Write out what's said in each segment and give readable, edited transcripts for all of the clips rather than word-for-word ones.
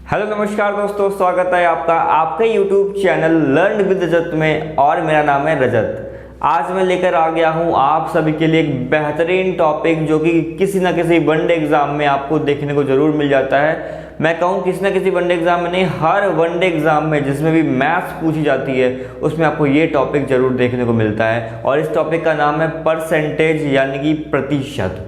Hello नमस्कार दोस्तों, स्वागत है आपका आपके यूट्यूब चैनल लर्न विद रजत में। और मेरा नाम है रजत। आज मैं लेकर आ गया हूं आप सभी के लिए एक बेहतरीन टॉपिक जो कि किसी ना किसी वनडे एग्जाम में आपको देखने को जरूर मिल जाता है। मैं कहूं किसी ना किसी वनडे एग्जाम में नहीं, हर वनडे एग्जाम में जिसमें भी मैथ्स पूछी जाती है उसमें आपको ये टॉपिक जरूर देखने को मिलता है। और इस टॉपिक का नाम है परसेंटेज, यानी कि प्रतिशत।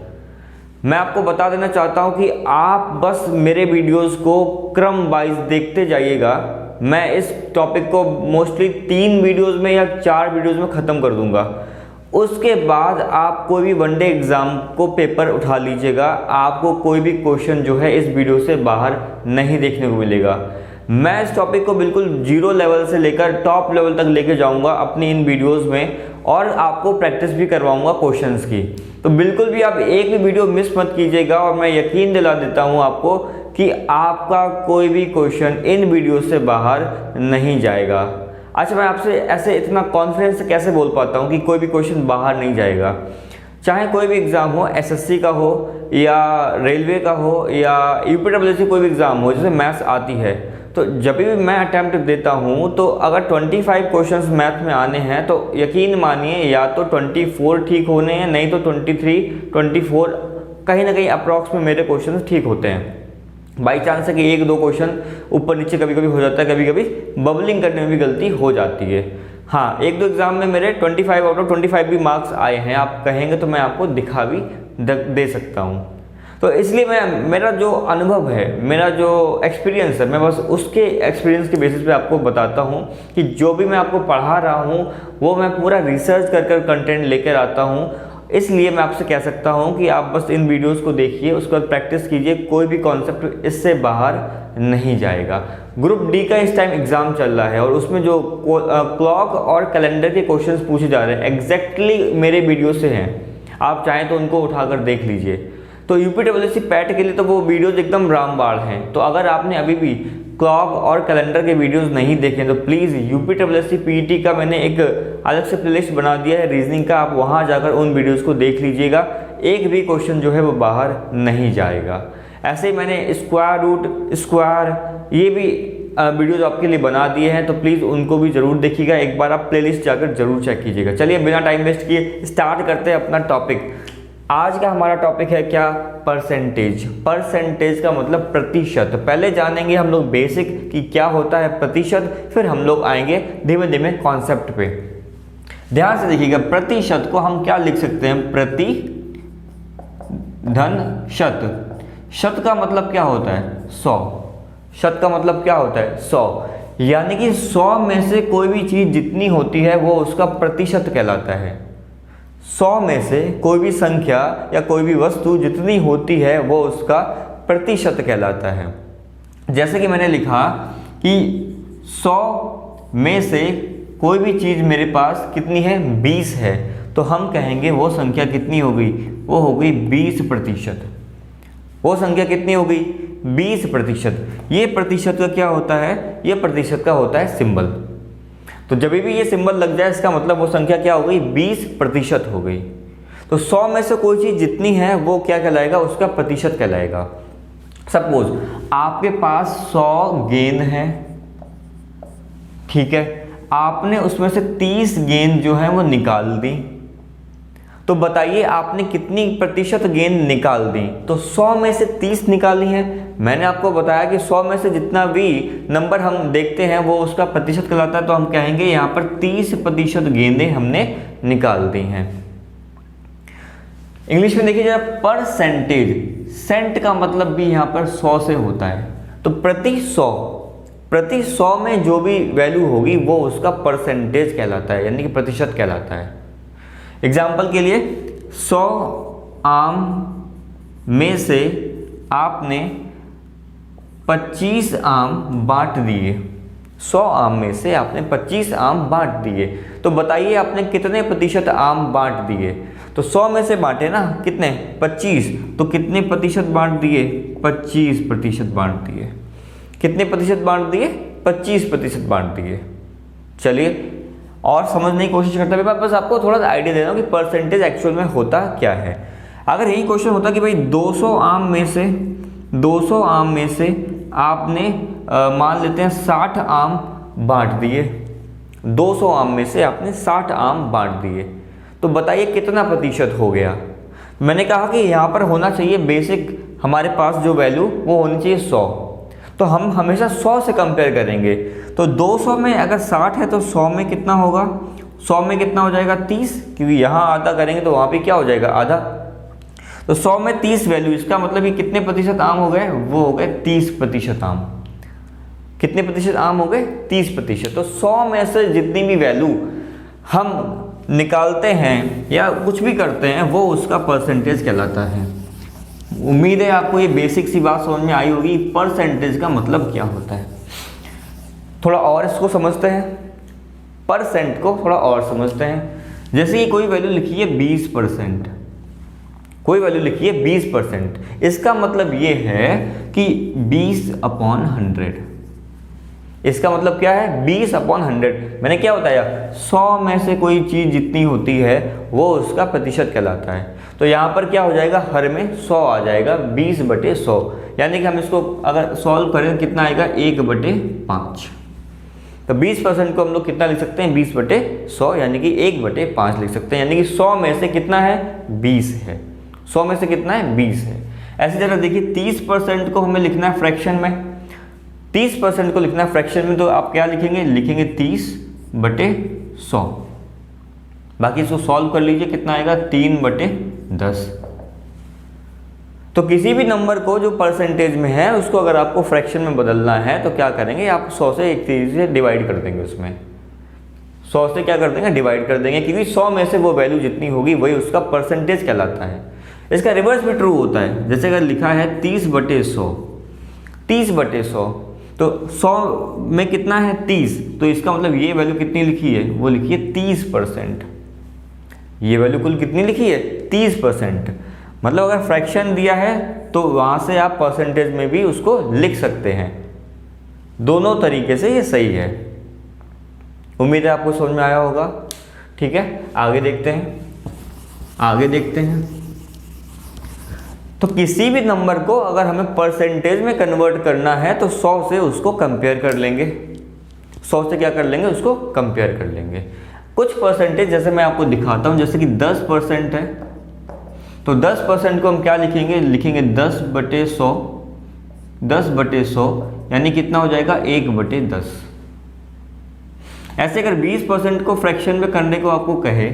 मैं आपको बता देना चाहता हूं कि आप बस मेरे वीडियोस को क्रम वाइज देखते जाइएगा। मैं इस टॉपिक को मोस्टली 3 वीडियोस में या 4 वीडियोस में ख़त्म कर दूंगा। उसके बाद आप कोई भी वनडे एग्ज़ाम को पेपर उठा लीजिएगा, आपको कोई भी क्वेश्चन जो है इस वीडियो से बाहर नहीं देखने को मिलेगा। मैं इस टॉपिक को बिल्कुल जीरो लेवल से लेकर टॉप लेवल तक लेके जाऊंगा अपनी इन वीडियोस में, और आपको प्रैक्टिस भी करवाऊंगा क्वेश्चंस की। तो बिल्कुल भी आप एक भी वीडियो मिस मत कीजिएगा, और मैं यकीन दिला देता हूं आपको कि आपका कोई भी क्वेश्चन इन वीडियो से बाहर नहीं जाएगा। अच्छा, मैं आपसे ऐसे इतना कॉन्फिडेंस से कैसे बोल पाता हूं कि कोई भी क्वेश्चन बाहर नहीं जाएगा? चाहे कोई भी एग्ज़ाम हो, एसएससी का हो या रेलवे का हो या यूपीडब्ल्यूएससी कोई भी एग्ज़ाम हो जिसमें मैथ्स आती है, तो जब भी मैं अटैम्प्ट देता हूँ तो अगर 25 क्वेश्चंस मैथ में आने हैं तो यकीन मानिए या तो 24 ठीक होने हैं, नहीं तो 23, 24 कहीं ना कहीं अप्रॉक्स में मेरे क्वेश्चंस ठीक होते हैं। बाई चांस है कि 1-2 क्वेश्चन ऊपर नीचे कभी कभी हो जाता है, कभी कभी बबलिंग करने में भी गलती हो जाती है। हाँ, 1-2 एग्जाम में मेरे 25 आउट ऑफ 25 भी मार्क्स आए हैं। आप कहेंगे तो मैं आपको दिखा भी दे सकता हूँ। तो इसलिए मेरा जो अनुभव है, मेरा जो एक्सपीरियंस है, मैं बस उसके एक्सपीरियंस के बेसिस पे आपको बताता हूँ कि जो भी मैं आपको पढ़ा रहा हूँ वो मैं पूरा रिसर्च कर कंटेंट लेकर आता हूँ। इसलिए मैं आपसे कह सकता हूँ कि आप बस इन वीडियोस को देखिए, उसके बाद प्रैक्टिस कीजिए, कोई भी कॉन्सेप्ट इससे बाहर नहीं जाएगा। ग्रुप डी का इस टाइम एग्जाम चल रहा है और उसमें जो क्लॉक और कैलेंडर के क्वेश्चंस पूछे जा रहे हैं एग्जैक्टली मेरे वीडियो से हैं। आप चाहें तो उनको उठाकर देख लीजिए। तो यूपीडब्ल्यूएससी पैट के लिए तो वो वीडियोस एकदम रामबाण हैं। तो अगर आपने अभी भी क्लॉक और कैलेंडर के वीडियोस नहीं देखे तो प्लीज़ यूपीडब्ल्यूएससी पीईटी का मैंने एक अलग से प्लेलिस्ट बना दिया है रीजनिंग का, आप वहां जाकर उन वीडियोस को देख लीजिएगा। एक भी क्वेश्चन जो है वो बाहर नहीं जाएगा। ऐसे ही मैंने स्क्वायर रूट, स्क्वायर, ये भी वीडियोज आपके लिए बना दिए हैं, तो प्लीज़ उनको भी जरूर देखिएगा। एक बार आप प्लेलिस्ट जाकर जरूर चेक कीजिएगा। चलिए बिना टाइम वेस्ट किए स्टार्ट करते हैं अपना टॉपिक। आज का हमारा टॉपिक है क्या? परसेंटेज। परसेंटेज का मतलब प्रतिशत। पहले जानेंगे हम लोग बेसिक कि क्या होता है प्रतिशत, फिर हम लोग आएंगे धीमे धीमे कॉन्सेप्ट पे। ध्यान से देखिएगा, प्रतिशत को हम क्या लिख सकते हैं? प्रति धन शत। शत का मतलब क्या होता है? 100। शत का मतलब क्या होता है? 100। यानी कि 100 में से कोई भी चीज जितनी होती है वो उसका प्रतिशत कहलाता है। 100 में से कोई भी संख्या या कोई भी वस्तु जितनी होती है वो उसका प्रतिशत कहलाता है। जैसे कि मैंने लिखा कि 100 में से कोई भी चीज़ मेरे पास कितनी है? 20 है, तो हम कहेंगे वो संख्या कितनी हो गई? वो हो गई 20%। वो संख्या कितनी हो गई? 20%। ये प्रतिशत का क्या होता है? ये प्रतिशत का होता है सिंबल। तो जब भी ये सिंबल लग जाए इसका मतलब वो संख्या क्या हो गई? 20% हो गई। तो 100 में से कोई चीज जितनी है वो क्या कहलाएगा? उसका प्रतिशत कहलाएगा। सपोज आपके पास 100 गेंद है, ठीक है, आपने उसमें से 30 गेंद जो है वो निकाल दी। तो बताइए आपने कितनी प्रतिशत गेंद निकाल दी? तो 100 में से 30 निकाली है। मैंने आपको बताया कि 100 में से जितना भी नंबर हम देखते हैं वो उसका प्रतिशत कहलाता है, तो हम कहेंगे यहाँ पर 30% गेंदें हमने निकाल दी हैं। इंग्लिश में देखिए जरा, परसेंटेज, सेंट का मतलब भी यहाँ पर 100 से होता है। तो प्रति 100 में जो भी वैल्यू होगी वो उसका परसेंटेज कहलाता है, यानी कि प्रतिशत कहलाता है। एग्जाम्पल के लिए 100 आम में से आपने 25 आम बांट दिए। 100 आम में से आपने 25 आम बांट दिए, तो बताइए आपने कितने प्रतिशत आम बांट दिए? तो 100 में से बांटे ना, कितने? 25, तो कितने प्रतिशत बांट दिए? 25% बांट दिए। कितने प्रतिशत बांट दिए? 25% बांट दिए। चलिए और समझने की कोशिश करता है, बस आपको थोड़ा सा आइडिया दे रहा हूँ कि परसेंटेज एक्चुअल में होता क्या है। अगर यही क्वेश्चन होता कि भाई 200 आम में से आपने मान लेते हैं 60 आम बांट दिए, 200 आम में से आपने 60 आम बांट दिए, तो बताइए कितना प्रतिशत हो गया। मैंने कहा कि यहाँ पर होना चाहिए बेसिक हमारे पास जो वैल्यू वो होनी चाहिए 100, तो हम हमेशा 100 से कंपेयर करेंगे। तो 200 में अगर 60 है तो 100 में कितना होगा, 100 में कितना हो जाएगा 30, क्योंकि यहाँ आधा करेंगे तो वहाँ पे क्या हो जाएगा आधा, तो 100 में 30 वैल्यू, इसका मतलब ये कितने प्रतिशत आम हो गए, वो हो गए 30% आम। कितने प्रतिशत आम हो गए, 30%। तो 100 में से जितनी भी वैल्यू हम निकालते हैं या कुछ भी करते हैं वो उसका परसेंटेज कहलाता है। उम्मीद है आपको ये बेसिक सी बात समझ में आई होगी, परसेंटेज का मतलब क्या होता है। थोड़ा और इसको समझते हैं, परसेंट को थोड़ा और समझते हैं। जैसे कि कोई वैल्यू लिखी है 20%, कोई वैल्यू लिखी है 20%, इसका मतलब ये है कि 20/100। इसका मतलब क्या है, 20/100। मैंने क्या बताया, 100 में से कोई चीज़ जितनी होती है वो उसका प्रतिशत कहलाता है। तो यहाँ पर क्या हो जाएगा, हर में 100 आ जाएगा, 20/100, यानी कि हम इसको अगर सॉल्व करें कितना आएगा, 1/5। तो 20% को हम लोग कितना लिख सकते हैं, 20/100, यानी कि 1/5 लिख सकते हैं, यानी कि 100 में से कितना है, 20 है। 100 में से कितना है, 20 है। ऐसे जरा देखिए 30% को हमें लिखना है फ्रैक्शन में, 30% को लिखना है फ्रैक्शन में, तो आप क्या लिखेंगे, लिखेंगे 30/100। बाकी इसको सॉल्व कर लीजिए, कितना आएगा, 3/10। तो किसी भी नंबर को जो परसेंटेज में है उसको अगर आपको फ्रैक्शन में बदलना है तो क्या करेंगे, आप 100 से एक चीज से डिवाइड कर देंगे, उसमें 100 से क्या कर देंगे, डिवाइड कर देंगे, क्योंकि 100 में से वो वैल्यू जितनी होगी वही उसका परसेंटेज कहलाता है। इसका रिवर्स भी ट्रू होता है। जैसे अगर लिखा है 30/100, 30/100, तो 100 में कितना है, 30, तो इसका मतलब ये वैल्यू कितनी लिखी है, वो लिखी है 30%। ये वैल्यू कुल कितनी लिखी है, 30%। मतलब अगर फ्रैक्शन दिया है तो वहाँ से आप परसेंटेज में भी उसको लिख सकते हैं। दोनों तरीके से ये सही है। उम्मीद है आपको समझ में आया होगा। ठीक है, आगे देखते हैं, आगे देखते हैं। तो किसी भी नंबर को अगर हमें परसेंटेज में कन्वर्ट करना है तो 100 से उसको कंपेयर कर लेंगे, 100 से क्या कर लेंगे, उसको कंपेयर कर लेंगे। कुछ परसेंटेज जैसे मैं आपको दिखाता हूं, जैसे कि 10% है, तो 10% को हम क्या लिखेंगे, लिखेंगे 10/100, 10/100, यानी कितना हो जाएगा, 1/10। ऐसे अगर 20% को फ्रैक्शन में करने को आपको कहे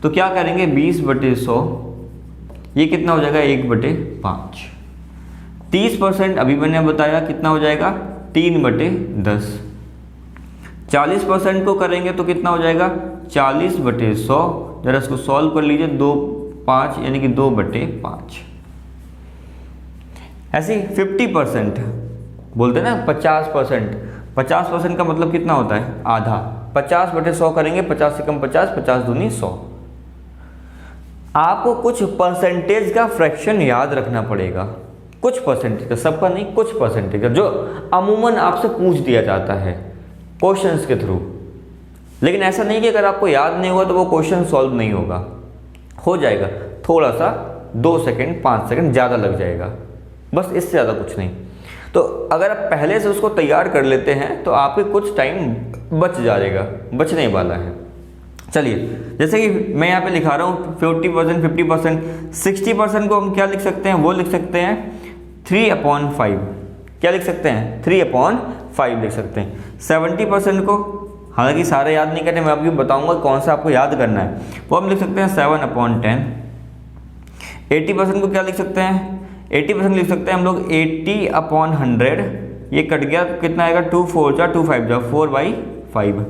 तो क्या करेंगे, 20/100, ये कितना हो जाएगा, 1/5। 30% अभी मैंने बताया कितना हो जाएगा, 3/10। 40% को करेंगे तो कितना हो जाएगा, 40/100। जरा इसको सॉल्व कर लीजिए, 2 5 यानी कि 2/5। ऐसे 50% बोलते हैं ना, 50%, 50% का मतलब कितना होता है, आधा। 50/100 करेंगे, 50 से कम 50, 50 दूनी 100। आपको कुछ परसेंटेज का फ्रैक्शन याद रखना पड़ेगा, कुछ परसेंटेज का, सबका नहीं, कुछ परसेंटेज का, जो अमूमन आपसे पूछ दिया जाता है क्वेश्चंस के थ्रू। लेकिन ऐसा नहीं कि अगर आपको याद नहीं होगा तो वो क्वेश्चन सॉल्व नहीं होगा, हो जाएगा, थोड़ा सा 2 सेकंड 5 सेकंड ज़्यादा लग जाएगा, बस इससे ज़्यादा कुछ नहीं। तो अगर आप पहले से उसको तैयार कर लेते हैं तो आपके कुछ टाइम बच जाएगा, बचने वाला है। चलिए, जैसे कि मैं यहाँ पे लिखा रहा हूँ 40%, 50%, 60% को हम क्या लिख सकते हैं, वो लिख सकते हैं 3/5। क्या लिख सकते हैं, 3/5 लिख सकते हैं। 70% को, हालांकि सारे याद नहीं करने, मैं आपको बताऊंगा कौन सा आपको याद करना है, वो हम लिख सकते हैं 7/10। 80% को क्या लिख सकते हैं, 80% लिख सकते हैं हम लोग 80/100। ये कट गया तो कितना आएगा, 2 4 जा 2 5 जा 4/5।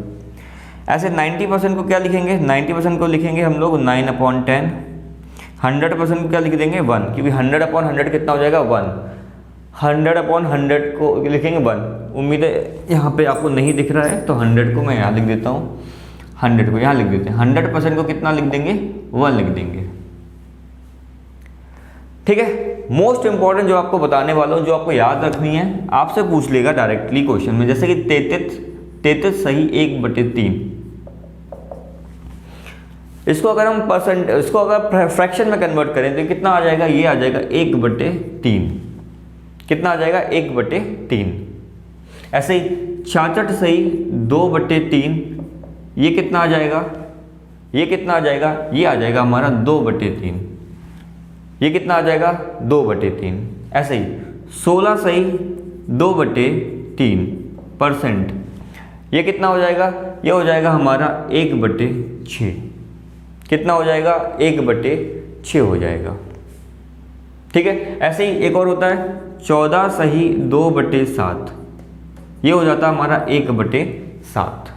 ऐसे 90% को क्या लिखेंगे, 90% को लिखेंगे हम लोग 9/10। 100% को क्या लिख देंगे, 1, क्योंकि 100/100 कितना हो जाएगा, 1। 100/100 को लिखेंगे 1। उम्मीद है यहाँ पे आपको नहीं दिख रहा है, तो 100 को मैं यहाँ लिख देता हूँ, 100 को यहाँ लिख देते हैं। 100% को कितना लिख देंगे, 1 लिख देंगे। ठीक है, मोस्ट इंपॉर्टेंट जो आपको बताने वाला हूँ, जो आपको याद रखनी है, आपसे पूछ लेगा डायरेक्टली क्वेश्चन में, जैसे कि 33 सही 1/3। इसको अगर हम इसको अगर फ्रैक्शन में कन्वर्ट करें तो कितना आ जाएगा, ये आ जाएगा 1/3। कितना आ जाएगा 1/3। ऐसे ही 66 सही 2/3, ये कितना आ जाएगा, ये कितना आ जाएगा, ये आ जाएगा हमारा 2/3, ये कितना आ जाएगा 2/3। ऐसे ही 16 सही 2/3%, ये कितना हो जाएगा, ये हो जाएगा हमारा 1/6। कितना हो जाएगा 1/6 हो जाएगा। ठीक है। ऐसे ही एक और होता है 14 सही 2/7, ये हो जाता है हमारा 1/7,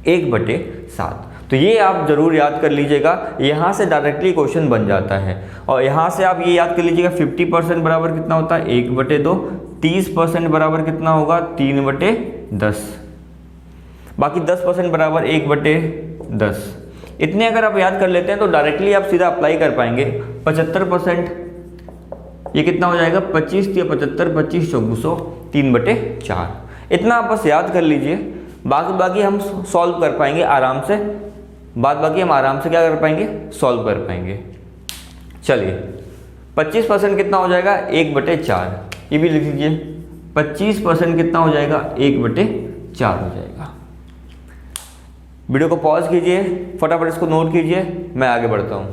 1/7। तो ये आप जरूर याद कर लीजिएगा, यहाँ से डायरेक्टली क्वेश्चन बन जाता है। और यहाँ से आप ये याद कर लीजिएगा 50% बराबर कितना होता है 1/2, 30% बराबर कितना होगा 3/10, बाकी 10% बराबर 1/10। इतने अगर आप याद कर लेते हैं तो डायरेक्टली आप सीधा अप्लाई कर पाएंगे। 75%, ये कितना हो जाएगा 25 या 75, 25 2400, 3/4। इतना आप बस याद कर लीजिए, बाकी हम सॉल्व कर पाएंगे आराम से, बाकी हम आराम से क्या कर पाएंगे, सॉल्व कर पाएंगे। चलिए 25% कितना हो जाएगा 1/4, ये भी लिख लीजिए। 25% कितना हो जाएगा 1/4 हो जाएगा। वीडियो को पॉज कीजिए, फटाफट इसको नोट कीजिए, मैं आगे बढ़ता हूँ।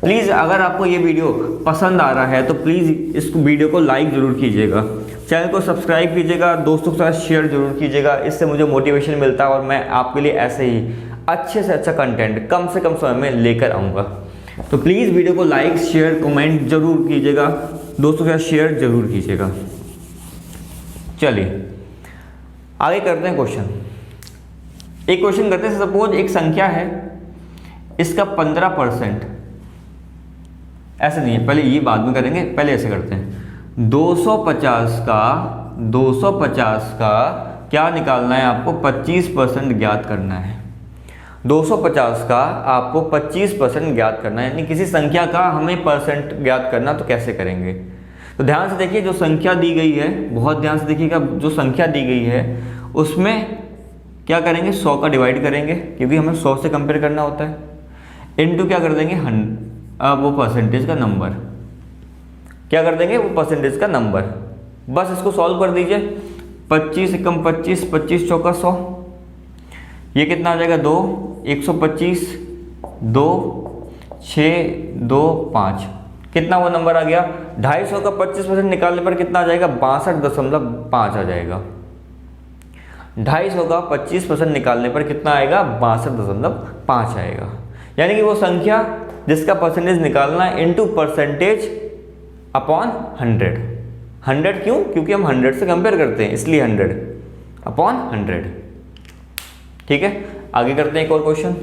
प्लीज़ अगर आपको ये वीडियो पसंद आ रहा है तो प्लीज़ इस वीडियो को लाइक ज़रूर कीजिएगा, चैनल को सब्सक्राइब कीजिएगा, दोस्तों के साथ शेयर जरूर कीजिएगा। इससे मुझे मोटिवेशन मिलता है और मैं आपके लिए ऐसे ही अच्छे से अच्छा कंटेंट कम से कम समय में लेकर आऊँगा। तो प्लीज़ वीडियो को लाइक शेयर कमेंट जरूर कीजिएगा, दोस्तों के साथ शेयर जरूर कीजिएगा। चलिए आगे करते हैं क्वेश्चन। एक क्वेश्चन करते हैं, सपोज एक संख्या है, इसका 15%, ऐसे नहीं है, पहले ये बाद में करेंगे, पहले ऐसे करते हैं। 250 का क्या निकालना है आपको, 25% ज्ञात करना है। 250 का आपको 25% ज्ञात करना है, यानी किसी संख्या का हमें परसेंट ज्ञात करना, तो कैसे करेंगे। तो ध्यान से देखिए, जो संख्या दी गई है, बहुत ध्यान से देखिएगा, जो संख्या दी गई है उसमें क्या करेंगे, 100 का डिवाइड करेंगे, क्योंकि हमें 100 से कंपेयर करना होता है, इनटू क्या कर देंगे वो परसेंटेज का नंबर, क्या कर देंगे वो परसेंटेज का नंबर। बस इसको सॉल्व कर दीजिए। 25 एकम 25, 25 चौका 100, ये कितना आ जाएगा 2, 125, 2, 6, 2, 5, कितना वो नंबर आ गया 250 का 25% निकालने पर कितना आ जाएगा 62.5 आ जाएगा। 250 का 25% निकालने पर कितना आएगा 62.5 आएगा। यानी कि वो संख्या जिसका परसेंटेज निकालना है इनटू परसेंटेज अपॉन 100। 100 क्यों, क्योंकि हम 100 से कंपेयर करते हैं, इसलिए 100 अपॉन 100। ठीक है, आगे करते हैं एक और क्वेश्चन।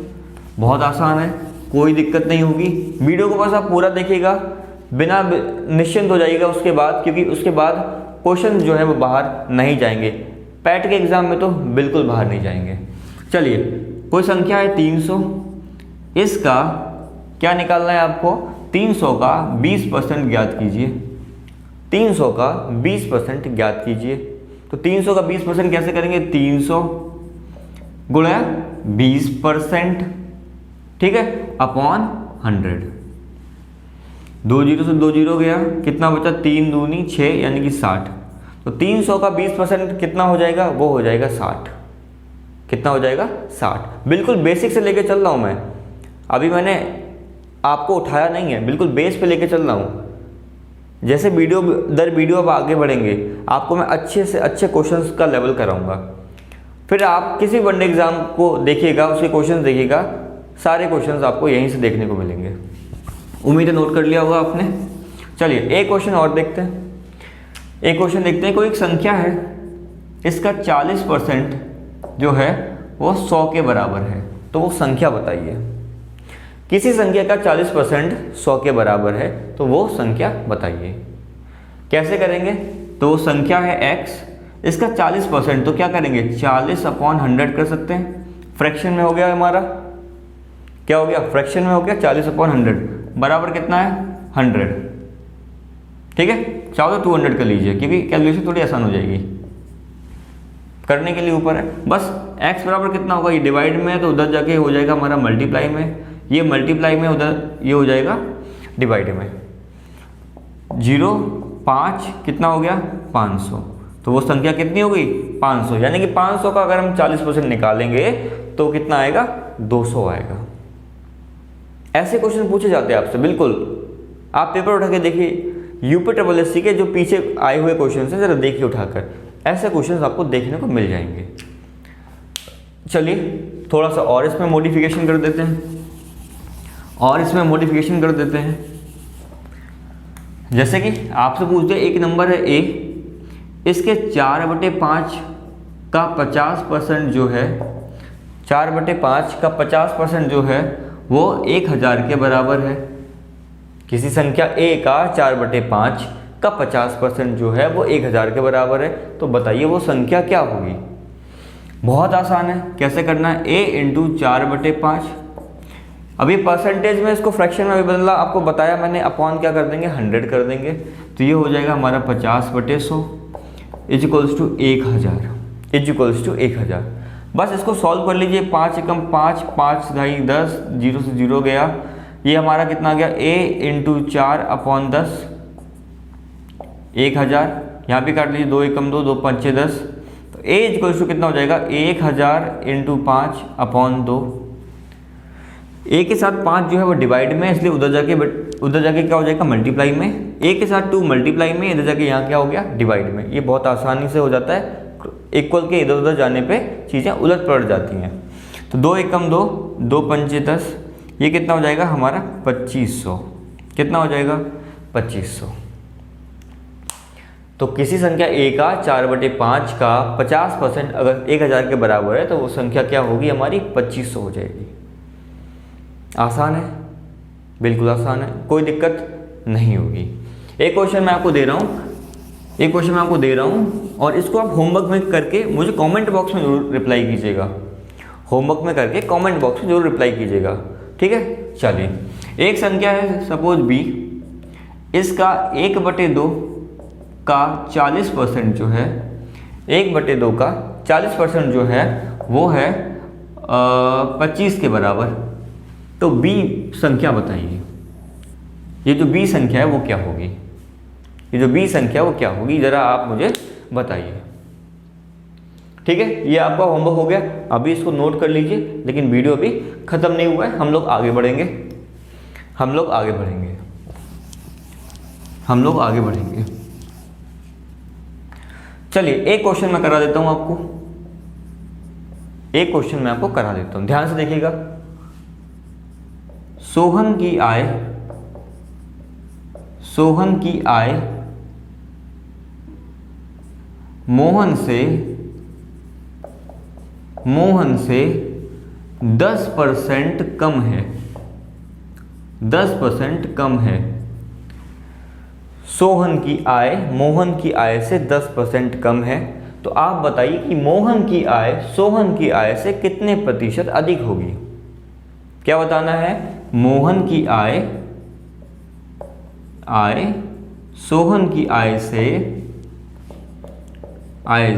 बहुत आसान है, कोई दिक्कत नहीं होगी। वीडियो को बस आप पूरा देखिएगा, बिना निश्चिंत हो जाइएगा उसके बाद, क्योंकि उसके बाद क्वेश्चन जो है वो बाहर नहीं जाएंगे। पैट के एग्जाम में तो बिल्कुल बाहर नहीं जाएंगे। चलिए, कोई संख्या है 300, इसका क्या निकालना है आपको, 300 का 20% ज्ञात कीजिए। 300 का 20% ज्ञात कीजिए। तो 300 का 20% कैसे करेंगे, 300 गुणा 20%, ठीक है, अपॉन 100। 2 जीरो से 2 जीरो गया, कितना बचा 3 दूनी 6, यानी कि 60। तो 300 का 20% कितना हो जाएगा, वो हो जाएगा 60। कितना हो जाएगा 60। बिल्कुल बेसिक से लेके चल रहा हूँ मैं, अभी मैंने आपको उठाया नहीं है, बिल्कुल बेस पे लेके चल रहा हूँ। जैसे वीडियो दर वीडियो अब आगे बढ़ेंगे, आपको मैं अच्छे से अच्छे क्वेश्चंस का लेवल कराऊंगा। फिर आप किसी वनडे एग्जाम को देखिएगा, उसके क्वेश्चंस देखिएगा, सारे क्वेश्चंस आपको यहीं से देखने को मिलेंगे। उम्मीद है नोट कर लिया होगा आपने। चलिए एक क्वेश्चन और देखते हैं। एक क्वेश्चन देखते हैं, कोई एक संख्या है, इसका 40% जो है वो 100 के बराबर है, तो वो संख्या बताइए। किसी संख्या का 40% 100 के बराबर है, तो वो संख्या बताइए। कैसे करेंगे, तो वो संख्या है x, इसका 40%, तो क्या करेंगे 40 अपॉन 100 कर सकते हैं। फ्रैक्शन में हो गया हमारा, क्या हो गया, फ्रैक्शन में हो गया 40 अपॉन 100 बराबर कितना है 100। ठीक है, चाहो तो 200 कर लीजिए, क्योंकि कैलकुलेशन थोड़ी आसान हो जाएगी, करने के लिए ऊपर है। बस x बराबर कितना होगा, ये डिवाइड में है तो उधर जाके हो जाएगा हमारा मल्टीप्लाई में, ये मल्टीप्लाई में, उधर ये हो जाएगा डिवाइड में। 0 5 कितना हो गया 500, तो वो संख्या कितनी हो गई 500, यानी कि 500 का अगर हम 40% निकालेंगे तो कितना आएगा 200 आएगा। ऐसे क्वेश्चन पूछे जाते हैं आपसे, बिल्कुल आप पेपर उठा के देखिए, यूपीएससी के जो पीछे आए हुए क्वेश्चन हैं जरा देखिए उठाकर, ऐसे क्वेश्चन आपको देखने को मिल जाएंगे। चलिए थोड़ा सा और इसमें मॉडिफिकेशन कर देते हैं, जैसे कि आपसे पूछते हैं एक नंबर है ए, इसके 4/5 का 50% जो है, 4/5 का 50% जो है वो 1000 के बराबर है। किसी संख्या a का 4/5 का 50% जो है वो 1000 के बराबर है, तो बताइए वो संख्या क्या होगी। बहुत आसान है, कैसे करना है, a इंटू 4/5। अभी परसेंटेज में इसको फ्रैक्शन में अभी बदला, आपको बताया मैंने, अपॉन क्या कर देंगे 100 कर देंगे, तो ये हो जाएगा हमारा 50/100 इजिकल्स टू 1000। बस इसको सॉल्व कर लीजिए, 5 एकम 5, 5 ढाई 10, 0 से 0 गया, ये हमारा कितना आ गया a इंटू 4/10, 1000, यहाँ भी काट लीजिए, 2 एकम 2, 2 पंचे 10, तो a इक्वल्स टू कितना हो जाएगा 1000 इंटू 5/2। a के साथ 5 जो है वो डिवाइड में, इसलिए उधर जाके क्या हो जाएगा मल्टीप्लाई में, a के साथ 2 मल्टीप्लाई में, इधर जाके यहाँ क्या हो गया डिवाइड में। ये बहुत आसानी से हो जाता है, इक्वल के इधर उधर जाने पे चीज़ें उलट पलट जाती हैं। तो 2 एकम 2, 2 पंचे 10, ये कितना हो जाएगा हमारा 2500, कितना हो जाएगा 2500। तो किसी संख्या a का 4/5 का 50% अगर 1000 के बराबर है तो वो संख्या क्या होगी हमारी 2500 हो जाएगी। आसान है, बिल्कुल आसान है, कोई दिक्कत नहीं होगी। एक क्वेश्चन मैं आपको दे रहा हूँ और इसको आप होमवर्क में करके मुझे कमेंट बॉक्स में जरूर रिप्लाई कीजिएगा, ठीक है। चलिए एक संख्या है सपोज b, इसका 1/2 का 40% जो है, 1/2 का 40% जो है वो है 25 के बराबर। तो b संख्या बताइए, ये जो b संख्या है वो क्या होगी, जरा आप मुझे बताइए। ठीक है, ये आपका होमवर्क हो गया, अभी इसको नोट कर लीजिए, लेकिन वीडियो अभी खत्म नहीं हुआ है, हम लोग आगे बढ़ेंगे। चलिए एक क्वेश्चन मैं करा देता हूं आपको, ध्यान से देखिएगा। सोहन की आय मोहन से 10% कम है, 10% कम है। सोहन की आय मोहन की आय से 10% कम है, तो आप बताइए कि मोहन की आय सोहन की आय से कितने प्रतिशत अधिक होगी। क्या बताना है, मोहन की आय सोहन की आय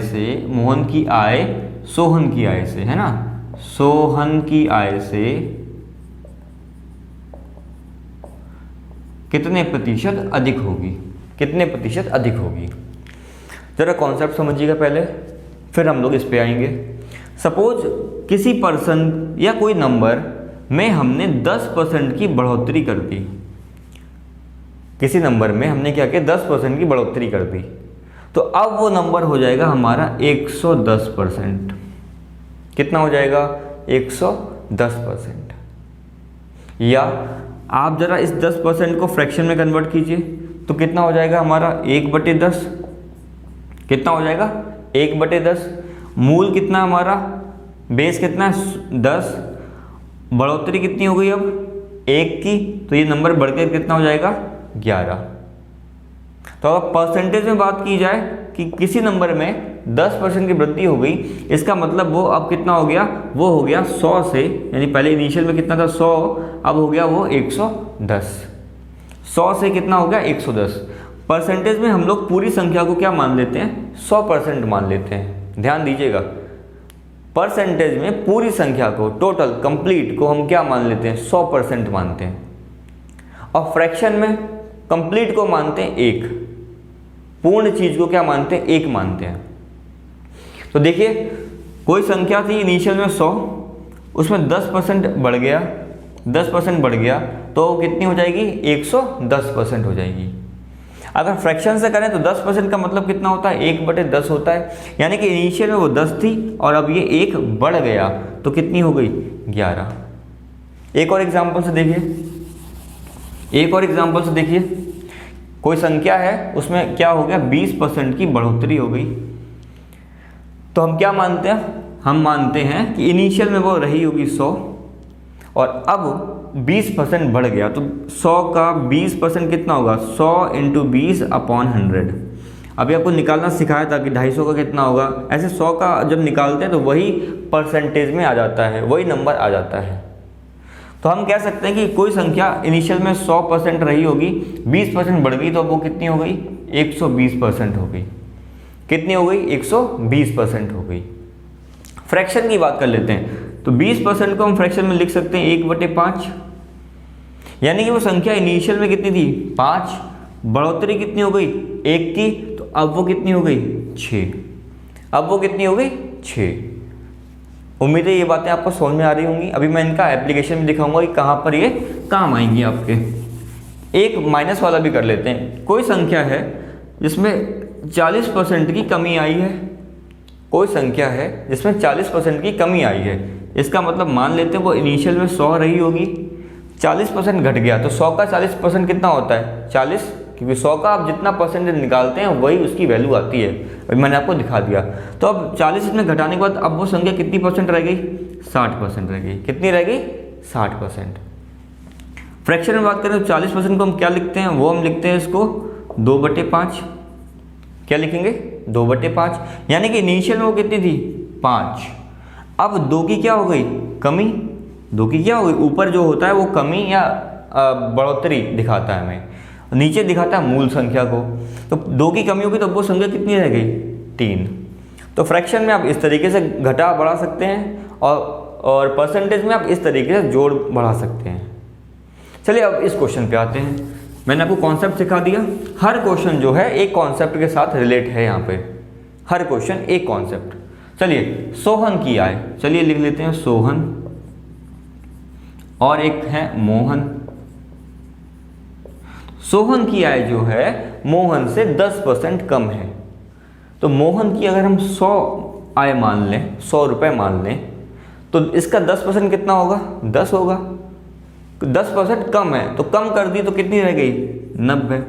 से मोहन की आय सोहन की आय से, है ना, सोहन की आय से कितने प्रतिशत अधिक होगी, जरा कॉन्सेप्ट समझिएगा पहले, फिर हम लोग इस पे आएंगे। सपोज किसी पर्सन या कोई नंबर में हमने 10% की बढ़ोतरी कर दी, किसी नंबर में हमने क्या किया 10% की बढ़ोतरी कर दी, तो अब वो नंबर हो जाएगा हमारा 110%। कितना हो जाएगा 110%। या आप जरा इस 10% को फ्रैक्शन में कन्वर्ट कीजिए, तो कितना हो जाएगा हमारा 1/10। कितना हो जाएगा 1/10। मूल कितना हमारा, बेस कितना 10, बढ़ोतरी कितनी हो गई अब 1 की, तो ये नंबर बढ़कर कितना हो जाएगा 11। तो अगर परसेंटेज में बात की जाए कि किसी नंबर में 10% की वृद्धि हो गई, इसका मतलब वो अब कितना हो गया, वो हो गया 100 से, यानी पहले इनिशियल में कितना था 100, अब हो गया वो 110। 100 से कितना हो गया 110। परसेंटेज में हम लोग पूरी संख्या को क्या मान लेते हैं 100% मान लेते हैं। ध्यान दीजिएगा, परसेंटेज में पूरी संख्या को, टोटल कंप्लीट को हम क्या मान लेते हैं 100% मानते हैं, और फ्रैक्शन में कंप्लीट को मानते हैं 1। पूर्ण चीज को क्या मानते हैं, एक मानते हैं। तो देखिए कोई संख्या थी इनिशियल में 100, उसमें 10% बढ़ गया, 10% बढ़ गया तो कितनी हो जाएगी, 110% हो जाएगी। अगर फ्रैक्शन से करें तो 10% का मतलब कितना होता है, 1/10 होता है। यानी कि इनिशियल में वो 10 थी और अब ये 1 बढ़ गया तो कितनी हो गई, 11। एक और एग्जांपल से देखिए, कोई संख्या है उसमें क्या हो गया, 20% की बढ़ोतरी हो गई। तो हम क्या मानते हैं, हम मानते हैं कि इनिशियल में वो रही होगी 100 और अब 20% बढ़ गया तो 100 का 20% कितना होगा, 100 × 20/100। अभी आपको निकालना सिखाया था कि 250 का कितना होगा। ऐसे 100 का जब निकालते हैं तो वही परसेंटेज में आ जाता है, वही नंबर आ जाता है। तो हम कह सकते हैं कि कोई संख्या इनिशियल में 100% रही होगी, 20% बढ़ गई तो अब वो कितनी हो गई, 120% हो गई। कितनी हो गई, 120% हो गई। फ्रैक्शन की बात कर लेते हैं तो 20% को हम फ्रैक्शन में लिख सकते हैं 1/5। यानी कि वो संख्या इनिशियल में कितनी थी, 5, बढ़ोतरी कितनी हो गई, 1 की, तो अब वो कितनी हो गई, 6। अब वो कितनी हो गई, 6। उम्मीद है ये बातें आपको समझ में आ रही होंगी। अभी मैं इनका एप्लीकेशन भी दिखाऊंगा कि कहाँ पर ये काम आएंगी आपके। एक माइनस वाला भी कर लेते हैं। कोई संख्या है जिसमें 40% की कमी आई है, कोई संख्या है जिसमें 40% की कमी आई है। इसका मतलब मान लेते हैं वो इनिशियल में 100 रही होगी, 40% घट गया तो 100 का 40% कितना होता है, 40, क्योंकि 100 का आप जितना परसेंटेज निकालते हैं वही उसकी वैल्यू आती है। अभी मैंने आपको दिखा दिया। तो अब 40 इसमें घटाने के बाद अब वो संख्या कितनी परसेंट रह गई, 60% रह गई। कितनी रह गई, 60%। फ्रैक्शन में बात करें तो 40% को हम क्या लिखते हैं, वो हम लिखते हैं इसको 2/5। क्या लिखेंगे, 2/5। यानी कि इनिशियल में वो कितनी थी, 5। अब 2 की क्या हो गई, कमी। 2 की क्या हो गई, ऊपर जो होता है वो कमी या बढ़ोतरी दिखाता है हमें, नीचे दिखाता है मूल संख्या को। तो 2 की कमी होगी तो वो संख्या कितनी रह गई, 3। तो फ्रैक्शन में आप इस तरीके से घटा बढ़ा सकते हैं और परसेंटेज में आप इस तरीके से जोड़ बढ़ा सकते हैं। चलिए अब इस क्वेश्चन पे आते हैं। मैंने आपको कॉन्सेप्ट सिखा दिया। हर क्वेश्चन जो है एक कॉन्सेप्ट के साथ रिलेट है। यहाँ पे हर क्वेश्चन एक कॉन्सेप्ट। चलिए सोहन की आय, चलिए लिख लेते हैं सोहन, और एक है मोहन। सोहन की आय जो है मोहन से 10% कम है। तो मोहन की अगर हम 100 आय मान लें, 100 रुपये मान लें, तो इसका 10% कितना होगा, 10 होगा। 10% कम है तो कम कर दी तो कितनी रह गई, 90।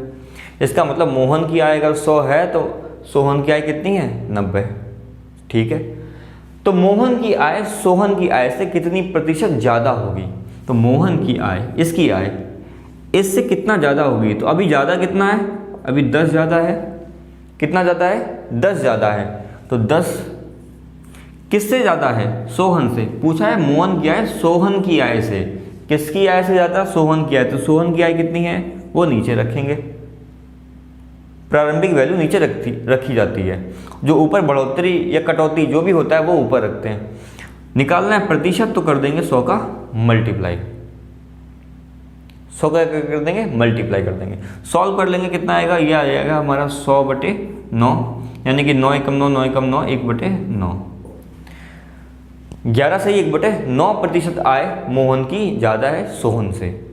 इसका मतलब मोहन की आय अगर 100 है तो सोहन की आय कितनी है, 90। ठीक है, तो मोहन की आय सोहन की आय से कितनी प्रतिशत ज़्यादा होगी। तो मोहन की आय, इसकी आय इससे कितना ज़्यादा होगी। तो अभी ज़्यादा कितना है, अभी 10 ज़्यादा है। कितना ज़्यादा है, 10 ज़्यादा है। तो 10 किससे ज़्यादा है, सोहन से। पूछा है मोहन की आय सोहन की आय से, किसकी आय से ज़्यादा, सोहन की आय। तो सोहन की आय कितनी है वो नीचे रखेंगे, प्रारंभिक वैल्यू नीचे रखी जाती है। जो ऊपर बढ़ोतरी या कटौती जो भी होता है वो ऊपर रखते हैं। निकालना है प्रतिशत तो कर देंगे 100 का मल्टीप्लाई, 100 का कर देंगे मल्टीप्लाई कर देंगे। सॉल्व कर लेंगे, कितना आएगा, ये आ जाएगा हमारा 100/9, यानी कि 9 × 9 9 × 9 1/9। 11 से 1/9% आय मोहन की ज़्यादा है सोहन से।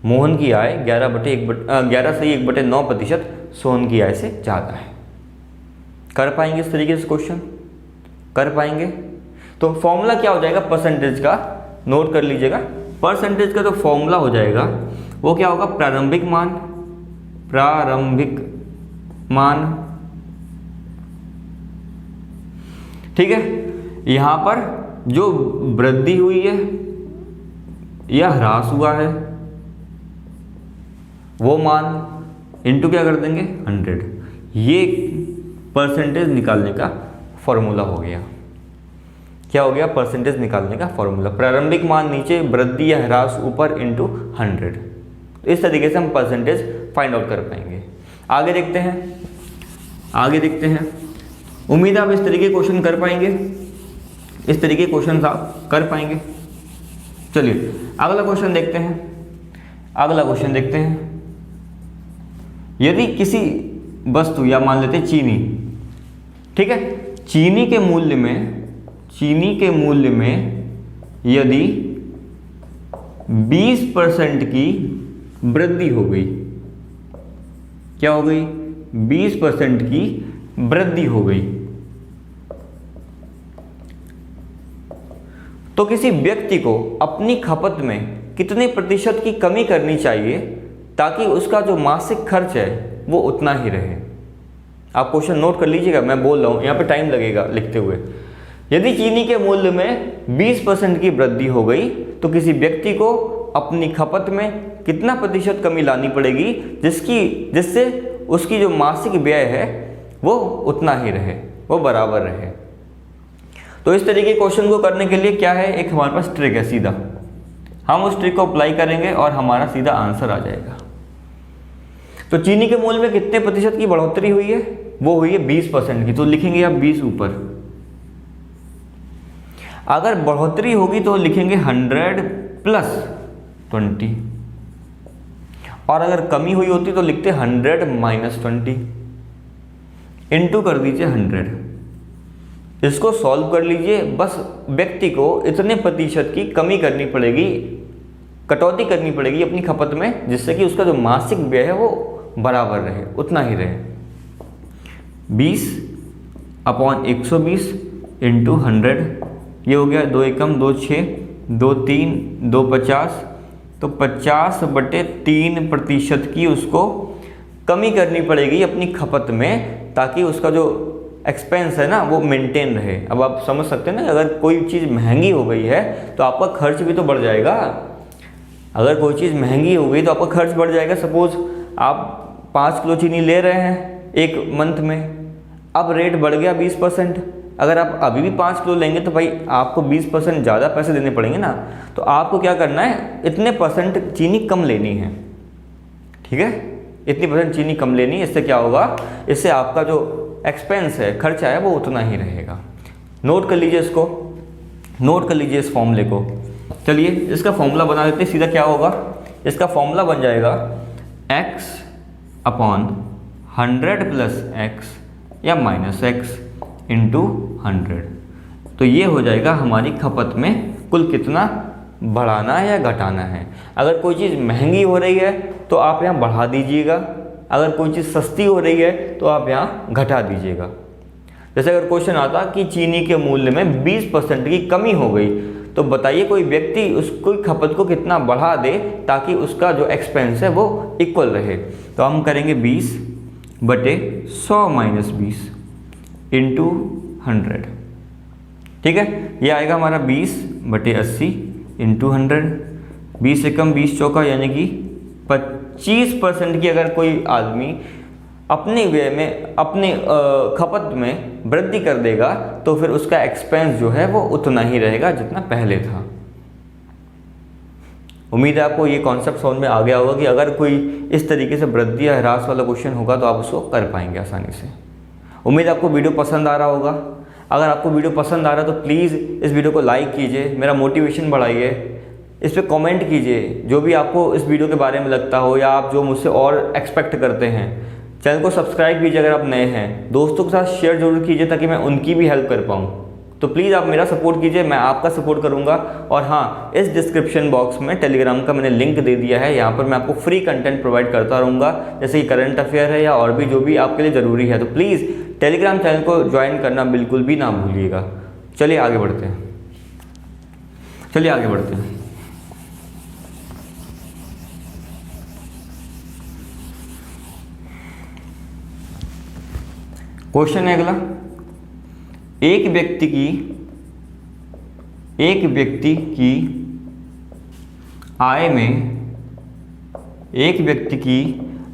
मोहन की आय 11 से 1/9% सोहन की आय से ज़्यादा है। कर पाएंगे इस तरीके से क्वेश्चन, कर पाएंगे। तो फॉर्मूला क्या हो जाएगा परसेंटेज का, नोट कर लीजिएगा। परसेंटेज का जो फॉर्मूला हो जाएगा वो क्या होगा, प्रारंभिक मान। ठीक है, यहाँ पर जो वृद्धि हुई है या ह्रास हुआ है वो मान इनटू क्या कर देंगे 100। ये परसेंटेज निकालने का फॉर्मूला हो गया। क्या हो गया, परसेंटेज निकालने का फॉर्मूला। प्रारंभिक मान नीचे, वृद्धि या ह्रास ऊपर, इनटू 100। तो इस तरीके से हम परसेंटेज फाइंड आउट कर पाएंगे। आगे देखते हैं। उम्मीद है आप इस तरीके क्वेश्चन कर पाएंगे, इस तरीके क्वेश्चन आप कर पाएंगे। चलिए अगला क्वेश्चन देखते हैं। यदि किसी वस्तु या मान लेते चीनी, ठीक है। चीनी के मूल्य में यदि 20% की वृद्धि हो गई, क्या हो गई? 20% की वृद्धि हो गई, तो किसी व्यक्ति को अपनी खपत में कितने प्रतिशत की कमी करनी चाहिए ताकि उसका जो मासिक खर्च है वो उतना ही रहे? आप क्वेश्चन नोट कर लीजिएगा, मैं बोल रहा हूँ, यहाँ पे टाइम लगेगा लिखते हुए। यदि चीनी के मूल्य में 20% की वृद्धि हो गई तो किसी व्यक्ति को अपनी खपत में कितना प्रतिशत कमी लानी पड़ेगी जिससे उसकी जो मासिक व्यय है वो उतना ही रहे, वो बराबर रहे। तो इस तरीके के क्वेश्चन को करने के लिए क्या है, एक हमारे पास ट्रिक है सीधा, हम उस ट्रिक को अप्लाई करेंगे और हमारा सीधा आंसर आ जाएगा। तो चीनी के मूल्य में कितने प्रतिशत की बढ़ोतरी हुई है? वो हुई है 20% की, तो लिखेंगे आप 20 ऊपर। अगर बढ़ोतरी होगी तो लिखेंगे 100 + 20, और अगर कमी हुई होती तो लिखते 100 - 20, इनटू कर दीजिए 100। इसको सॉल्व कर लीजिए। बस व्यक्ति को इतने प्रतिशत की कमी करनी पड़ेगी, कटौती करनी पड़ेगी अपनी खपत में, जिससे कि उसका जो मासिक व्यय है वो बराबर रहे, उतना ही रहे। 20/120 × 100, ये हो गया 2 एकम 2 6, 2 3, 2 50, तो 50/3% की उसको कमी करनी पड़ेगी अपनी खपत में, ताकि उसका जो एक्सपेंस है ना वो मेंटेन रहे। अब आप समझ सकते हैं ना, अगर कोई चीज़ महंगी हो गई है तो आपका खर्च भी तो बढ़ जाएगा। अगर कोई चीज़ महंगी हो गई तो आपका खर्च बढ़ जाएगा। सपोज आप 5 किलो चीनी ले रहे हैं एक मंथ में, अब रेट बढ़ गया 20%। अगर आप अभी भी 5 किलो लेंगे तो भाई आपको 20% ज़्यादा पैसे देने पड़ेंगे ना। तो आपको क्या करना है, इतने % चीनी कम लेनी है, ठीक है, इतनी % चीनी कम लेनी है। इससे क्या होगा, इससे आपका जो एक्सपेंस है, खर्चा है, वो उतना ही रहेगा। नोट कर लीजिए इसको, नोट कर लीजिए इस फॉर्मूले को। चलिए इसका फॉर्मूला बना लेते हैं। सीधा क्या होगा, इसका फॉर्मूला बन जाएगा x/100 + x या -x × 100। तो ये हो जाएगा हमारी खपत में कुल कितना बढ़ाना है या घटाना है। अगर कोई चीज़ महंगी हो रही है तो आप यहाँ बढ़ा दीजिएगा, अगर कोई चीज़ सस्ती हो रही है तो आप यहाँ घटा दीजिएगा। जैसे अगर क्वेश्चन आता कि चीनी के मूल्य में 20% की कमी हो गई, तो बताइए कोई व्यक्ति उसको खपत को कितना बढ़ा दे ताकि उसका जो एक्सपेंस है वो इक्वल रहे। तो हम करेंगे 20/100 - 20 × 100, ठीक है। ये आएगा हमारा 20/80 × 100। 20 एकम 20 चौका, यानी कि 25% की अगर कोई आदमी अपने व्यय में, अपने खपत में वृद्धि कर देगा तो फिर उसका एक्सपेंस जो है वो उतना ही रहेगा जितना पहले था। उम्मीद है आपको ये कॉन्सेप्ट समझ में आ गया होगा कि अगर कोई इस तरीके से वृद्धि या ह्रास वाला क्वेश्चन होगा तो आप उसको कर पाएंगे आसानी से। उम्मीद है आपको वीडियो पसंद आ रहा होगा। अगर आपको वीडियो पसंद आ रहा है तो प्लीज़ इस वीडियो को लाइक कीजिए, मेरा मोटिवेशन बढ़ाइए। इस पर कमेंट कीजिए जो भी आपको इस वीडियो के बारे में लगता हो या आप जो मुझसे और एक्सपेक्ट करते हैं। चैनल को सब्सक्राइब कीजिए अगर आप नए हैं। दोस्तों के साथ शेयर जरूर कीजिए ताकि मैं उनकी भी हेल्प कर पाऊँ। तो प्लीज़ आप मेरा सपोर्ट कीजिए, मैं आपका सपोर्ट करूंगा। और हाँ, इस डिस्क्रिप्शन बॉक्स में टेलीग्राम का मैंने लिंक दे दिया है। यहाँ पर मैं आपको फ्री कंटेंट प्रोवाइड करता रहूँगा, जैसे कि करंट अफेयर है या और भी जो भी आपके लिए ज़रूरी है। तो प्लीज़ टेलीग्राम चैनल को ज्वाइन करना बिल्कुल भी ना भूलिएगा। चलिए आगे बढ़ते हैं, चलिए आगे बढ़ते हैं। क्वेश्चन है अगला, एक व्यक्ति की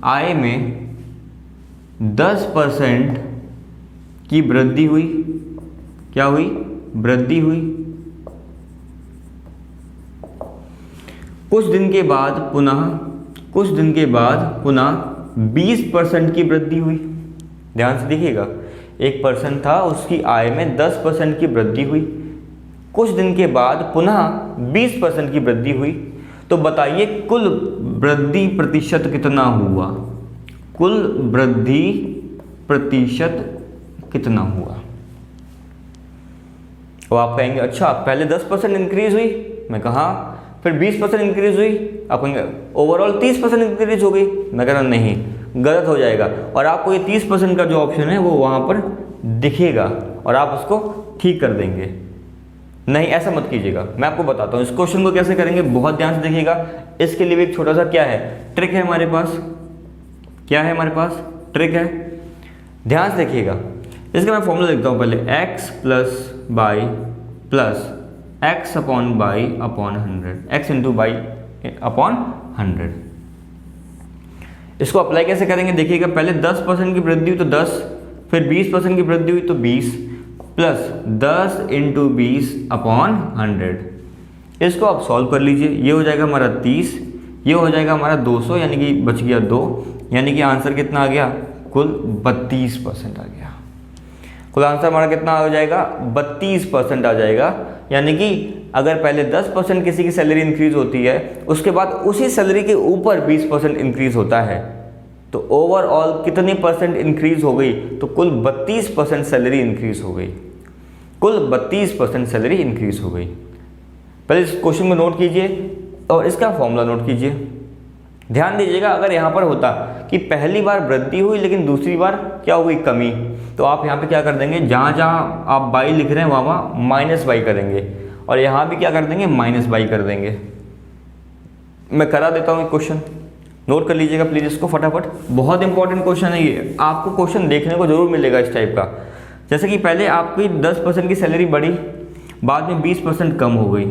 आय में 10% की वृद्धि हुई। क्या हुई? वृद्धि हुई। कुछ दिन के बाद पुनः 20% की वृद्धि हुई। ध्यान से देखिएगा, एक पर्सन था, उसकी आय में 10% की वृद्धि हुई, कुछ दिन के बाद पुनः 20% की वृद्धि हुई। तो बताइए कुल वृद्धि प्रतिशत कितना हुआ? कुल वृद्धि प्रतिशत कितना हुआ। तो आप कहेंगे अच्छा पहले 10% इंक्रीज हुई, मैं कहा फिर 20% इंक्रीज हुई, आप कहेंगे ओवरऑल 30% इंक्रीज हो गई, मैं कह रहा नहीं, गलत हो जाएगा और आपको ये 30% का जो ऑप्शन है वो वहाँ पर दिखेगा और आप उसको ठीक कर देंगे। नहीं, ऐसा मत कीजिएगा, मैं आपको बताता हूँ इस क्वेश्चन को कैसे करेंगे, बहुत ध्यान से देखिएगा। इसके लिए भी एक छोटा सा क्या है, ट्रिक है हमारे पास। क्या है हमारे पास? ट्रिक है, ध्यान से देखिएगा। इसका मैं फॉर्मूला लिखता हूँ पहले, x plus by plus x upon by upon 100, x into by upon 100। इसको अप्लाई कैसे करेंगे देखिएगा, पहले 10% की वृद्धि हुई तो 10, फिर 20% की वृद्धि हुई तो 20 प्लस 10 इंटू 20 अपॉन 100। इसको आप सॉल्व कर लीजिए, ये हो जाएगा हमारा 30, ये हो जाएगा हमारा 200, यानी कि बच गया 2, यानी कि आंसर कितना आ गया, कुल 32% आ गया। कुल आंसर हमारा कितना आ जाएगा, 32% आ जाएगा। यानी कि अगर पहले 10% किसी की सैलरी इंक्रीज होती है, उसके बाद उसी सैलरी के ऊपर 20% इंक्रीज होता है, तो ओवरऑल कितनी परसेंट इंक्रीज हो गई, तो कुल 32% सैलरी इंक्रीज हो गई। कुल 32% सैलरी इंक्रीज हो गई। पहले इस क्वेश्चन को नोट कीजिए और इसका फॉर्मूला नोट कीजिए। ध्यान दीजिएगा, अगर यहाँ पर होता कि पहली बार वृद्धि हुई लेकिन दूसरी बार क्या हो गई, कमी, तो आप यहाँ पे क्या कर देंगे, जहाँ जहाँ आप बाई लिख रहे हैं वहाँ माइनस बाई करेंगे और यहाँ भी क्या कर देंगे, माइनस बाई कर देंगे। मैं करा देता हूँ क्वेश्चन, नोट कर लीजिएगा प्लीज़ इसको फटाफट। बहुत इंपॉर्टेंट क्वेश्चन है ये, आपको क्वेश्चन देखने को जरूर मिलेगा इस टाइप का। जैसे कि पहले आपकी 10% की सैलरी बढ़ी, बाद में 20% कम हो गई,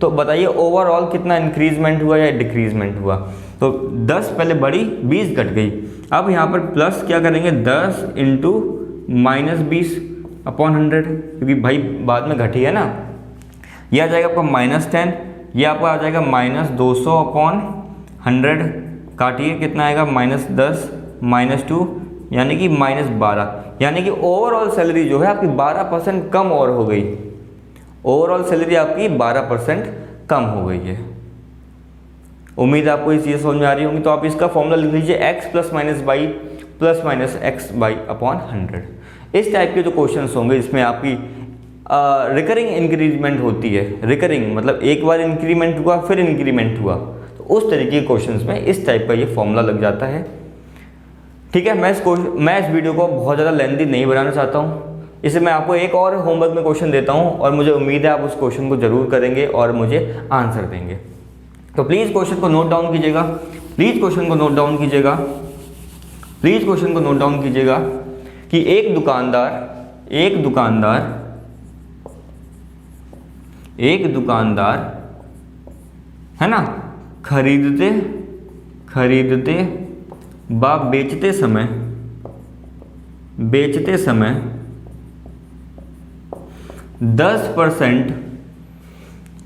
तो बताइए ओवरऑल कितना इंक्रीजमेंट हुआ या डिक्रीजमेंट हुआ। तो 10 पहले बढ़ी, 20 घट गई। अब यहाँ पर प्लस क्या करेंगे, 10 इंटू माइनस 20 अपॉन 100, क्योंकि भाई बाद में घटी है ना। यह आ जाएगा आपका -10, यह आपका आ जाएगा -200 अपॉन 100, काटिए कितना आएगा, -10 -2, यानी कि -12, यानी कि ओवरऑल सैलरी जो है आपकी 12% कम और हो गई। ओवरऑल सैलरी आपकी 12% कम हो गई है। उम्मीद आपको ये चीज़ समझ में आ रही होंगी। तो आप इसका फॉर्मूला लिख लीजिए, x plus minus by plus minus x by upon 100। इस टाइप के जो क्वेश्चंस होंगे इसमें आपकी रिकरिंग इंक्रीजमेंट होती है। रिकरिंग मतलब एक बार इंक्रीमेंट हुआ फिर इंक्रीमेंट हुआ, तो उस तरीके के क्वेश्चंस में इस टाइप का ये फॉर्मूला लग जाता है। ठीक है, मैं इस वीडियो को बहुत ज़्यादा लेंथी नहीं बनाना चाहता हूँ, इसे मैं आपको एक और होमवर्क में क्वेश्चन देता हूँ और मुझे उम्मीद है आप उस क्वेश्चन को जरूर करेंगे और मुझे आंसर देंगे। तो प्लीज़ क्वेश्चन को नोट डाउन कीजिएगा, प्लीज़ क्वेश्चन को नोट डाउन कीजिएगा, प्लीज़ क्वेश्चन को नोट डाउन कीजिएगा कि एक दुकानदार है ना, खरीदते व बेचते समय 10%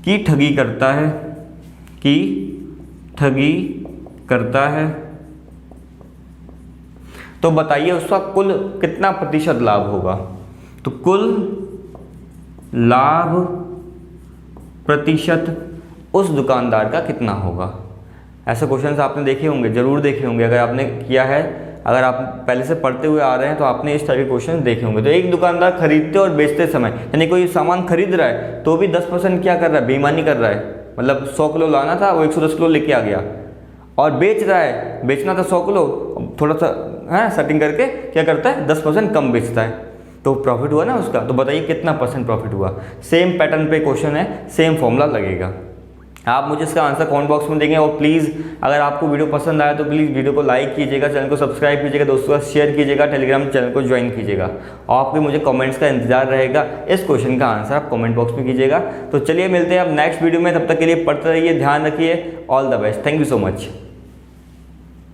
की ठगी करता है, तो बताइए उसका कुल कितना प्रतिशत लाभ होगा। तो कुल लाभ प्रतिशत उस दुकानदार का कितना होगा। ऐसे क्वेश्चंस आपने देखे होंगे, जरूर देखे होंगे। अगर आपने किया है, अगर आप पहले से पढ़ते हुए आ रहे हैं तो आपने इस टाइप के क्वेश्चन देखे होंगे। तो एक दुकानदार खरीदते और बेचते समय, यानी कोई सामान खरीद रहा है तो भी 10% क्या कर रहा है, बेईमानी कर रहा है। मतलब 100 किलो लाना था, वो 110 किलो लेके आ गया। और बेच रहा है, बेचना था 100 किलो, थोड़ा सा है सेटिंग करके क्या करता है, 10% कम बेचता है, तो प्रॉफिट हुआ ना उसका। तो बताइए कितना % प्रॉफिट हुआ। सेम पैटर्न पे क्वेश्चन है, सेम फॉर्मूला लगेगा। आप मुझे इसका आंसर कमेंट बॉक्स में देंगे। और प्लीज़ अगर आपको वीडियो पसंद आया तो प्लीज़ वीडियो को लाइक कीजिएगा, चैनल को सब्सक्राइब कीजिएगा, दोस्तों का शेयर कीजिएगा, टेलीग्राम चैनल को ज्वाइन कीजिएगा। और आपके मुझे कमेंट्स का इंतजार रहेगा। इस क्वेश्चन का आंसर आप कमेंट बॉक्स में कीजिएगा। तो चलिए मिलते हैं अब नेक्स्ट वीडियो में, तब तक के लिए पढ़ते रहिए, ध्यान रखिए। All the best, thank you so much.